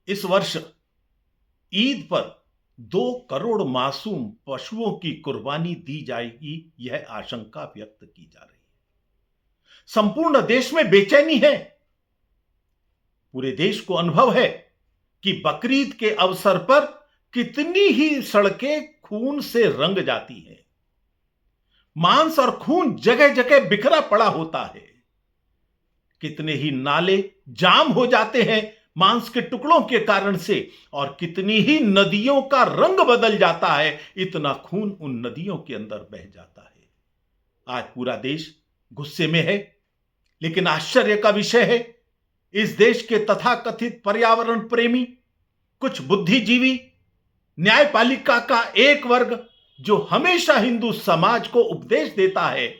इस वर्ष ईद पर 2 करोड़ मासूम पशुओं की कुर्बानी दी जाएगी, यह आशंका व्यक्त की जा रही है। संपूर्ण देश में बेचैनी है। पूरे देश को अनुभव है कि बकरीद के अवसर पर कितनी ही सड़कें खून से रंग जाती हैं। मांस और खून जगह जगह बिखरा पड़ा होता है। कितने ही नाले जाम हो जाते हैं मांस के टुकड़ों के कारण से, और कितनी ही नदियों का रंग बदल जाता है, इतना खून उन नदियों के अंदर बह जाता है। आज पूरा देश गुस्से में है, लेकिन आश्चर्य का विषय है, इस देश के तथाकथित पर्यावरण प्रेमी, कुछ बुद्धिजीवी, न्यायपालिका का एक वर्ग जो हमेशा हिंदू समाज को उपदेश देता है,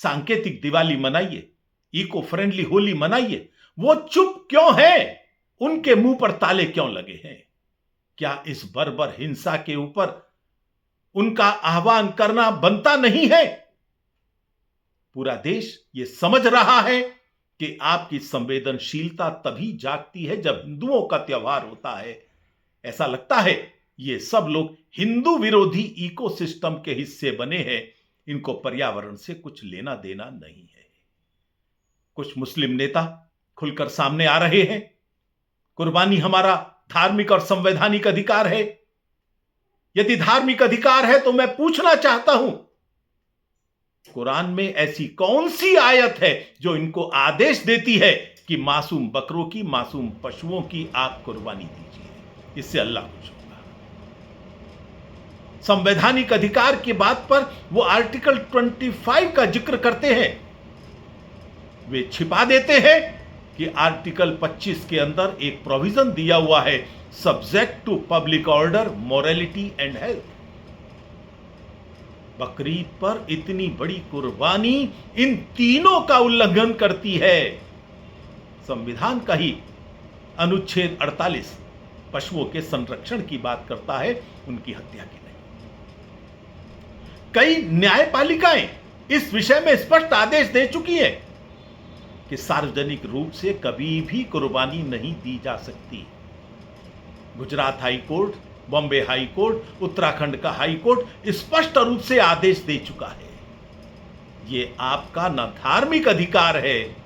सांकेतिक दिवाली मनाइए, इको फ्रेंडली होली मनाइए, वो चुप क्यों है? उनके मुंह पर ताले क्यों लगे हैं? क्या इस बर्बर हिंसा के ऊपर उनका आह्वान करना बनता नहीं है? पूरा देश ये समझ रहा है कि आपकी संवेदनशीलता तभी जागती है जब हिंदुओं का त्योहार होता है। ऐसा लगता है ये सब लोग हिंदू विरोधी इकोसिस्टम के हिस्से बने हैं, इनको पर्यावरण से कुछ लेना देना नहीं है। कुछ मुस्लिम नेता खुलकर सामने आ रहे हैं। कुर्बानी हमारा धार्मिक और संवैधानिक अधिकार है। यदि धार्मिक अधिकार है तो मैं पूछना चाहता हूं, कुरान में ऐसी कौन सी आयत है जो इनको आदेश देती है कि मासूम बकरों की, मासूम पशुओं की आप कुर्बानी दीजिए? इससे अल्लाह खुश होगा। संवैधानिक अधिकार की बात पर वो आर्टिकल 25 का जिक्र करते हैं। वे छिपा देते हैं कि आर्टिकल 25 के अंदर एक प्रोविजन दिया हुआ है, subject to public order, morality and health. Bakrid पर इतनी बड़ी कुर्बानी इन तीनों का उल्लंघन करती है। संविधान का ही अनुच्छेद 48 पशुओं के संरक्षण की बात करता है, उनकी हत्या की नहीं। कई न्यायपालिकाएं इस विषय में स्पष्ट आदेश दे चुकी है कि सार्वजनिक रूप से कभी भी कुर्बानी नहीं दी जा सकती। Gujarat high court, Bombay high court, Uttarakhand का हाई कोर्ट स्पष्ट रूप से आदेश दे चुका है। यह आपका ना धार्मिक अधिकार है,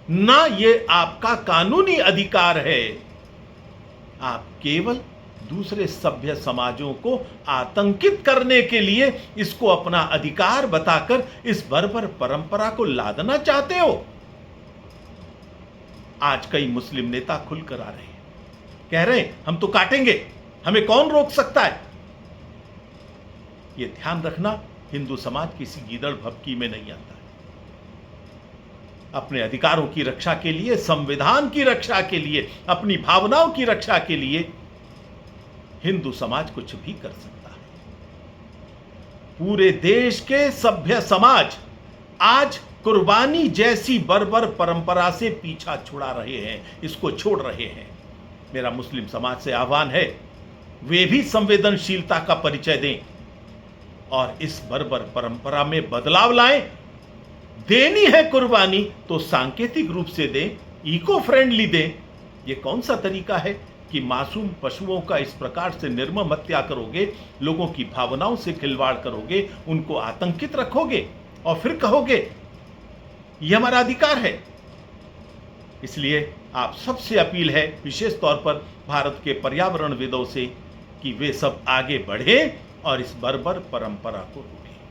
ना यह आपका कानूनी अधिकार है। आप केवल दूसरे सभ्य समाजों को आतंकित करने के लिए इसको अपना अधिकार बताकर इस बर्बर परंपरा को लादना चाहते हो। आज कई मुस्लिम नेता खुलकर आ रहे हैं, कह रहे हैं हम तो काटेंगे, हमें कौन रोक सकता है? यह ध्यान रखना, हिंदू समाज किसी गीदड़ भभकी में नहीं आता है। अपने अधिकारों की रक्षा के लिए, संविधान की रक्षा के लिए, अपनी भावनाओं की रक्षा के लिए हिंदू समाज कुछ भी कर सकता है। पूरे देश के सभ्य समाज आज कुर्बानी जैसी बर्बर परंपरा से पीछा छुड़ा रहे हैं, इसको छोड़ रहे हैं। मेरा मुस्लिम समाज से आह्वान है, वे भी संवेदनशीलता का परिचय दें और इस बर्बर परंपरा में बदलाव लाएं। देनी है कुर्बानी तो सांकेतिक रूप से दें, इको फ्रेंडली दें। यह कौन सा तरीका है कि मासूम पशुओं का इस प्रकार से निर्मम हत्या करोगे, लोगों की भावनाओं से खिलवाड़ करोगे, उनको आतंकित रखोगे और फिर कहोगे यह हमारा अधिकार है? इसलिए आप सबसे अपील है, विशेष तौर पर भारत के पर्यावरणविदों से, कि वे सब आगे बढ़ें और इस बर्बर परंपरा को रोकें।